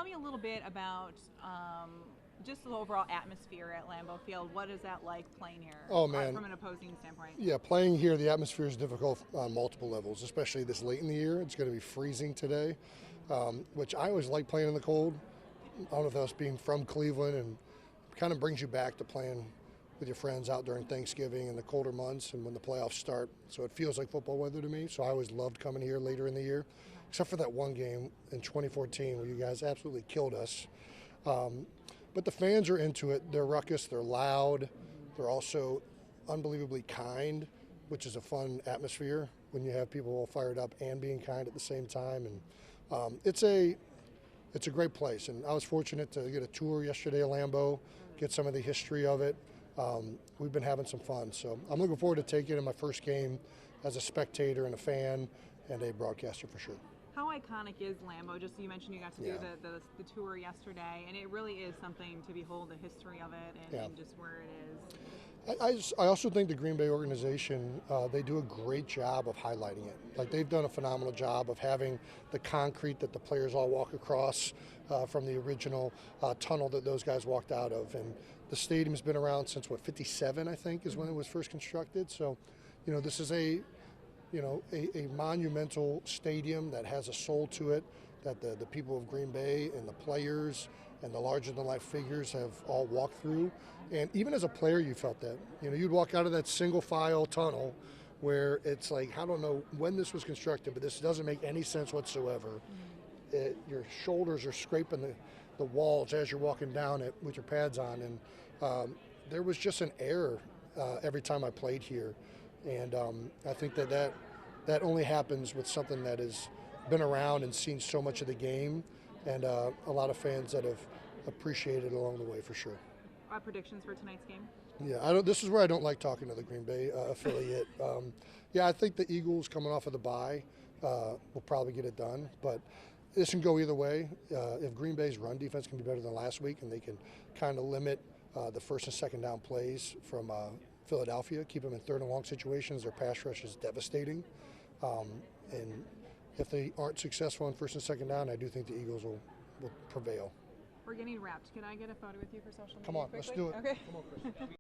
tell me a little bit about just the overall atmosphere at Lambeau Field. What is that like playing here? Oh, man. From an opposing standpoint. Yeah, playing here, the atmosphere is difficult on multiple levels, especially this late in the year. It's going to be freezing today, which I always like playing in the cold. I don't know if that's being from Cleveland, and kind of brings you back to playing with your friends out during Thanksgiving and the colder months and when the playoffs start. So it feels like football weather to me. So I always loved coming here later in the year, except for that one game in 2014 where you guys absolutely killed us. But the fans are into it. They're ruckus, they're loud, they're also unbelievably kind, which is a fun atmosphere when you have people all fired up and being kind at the same time. And it's a great place. And I was fortunate to get a tour yesterday at Lambeau, get some of the history of it. We've been having some fun. So I'm looking forward to taking it in my first game as a spectator and a fan and a broadcaster for sure. How iconic is Lambeau? Just you mentioned you got to do the tour yesterday, and it really is something to behold the history of it and just where it is. I also think the Green Bay organization, they do a great job of highlighting it. Like, they've done a phenomenal job of having the concrete that the players all walk across from the original tunnel that those guys walked out of. And the stadium's been around since, 57, I think, is when it was first constructed. So, this is a monumental stadium that has a soul to it, that the people of Green Bay and the players and the larger-than-life figures have all walked through. And even as a player, you felt that. You'd walk out of that single-file tunnel where it's like, I don't know when this was constructed, but this doesn't make any sense whatsoever. Your shoulders are scraping the walls as you're walking down it with your pads on. And there was just an air every time I played here. And I think that only happens with something that has been around and seen so much of the game, and a lot of fans that have appreciated it along the way for sure. Predictions for tonight's game? Yeah, this is where I don't like talking to the Green Bay affiliate. I think the Eagles, coming off of the bye, will probably get it done, but this can go either way. If Green Bay's run defense can be better than last week and they can kind of limit the first and second down plays from Philadelphia, keep them in third and long situations, their pass rush is devastating. And if they aren't successful in first and second down, I do think the Eagles will prevail. We're getting wrapped. Can I get a photo with you for social media? Come on, quickly? let's do it. Okay. Come on, Chris.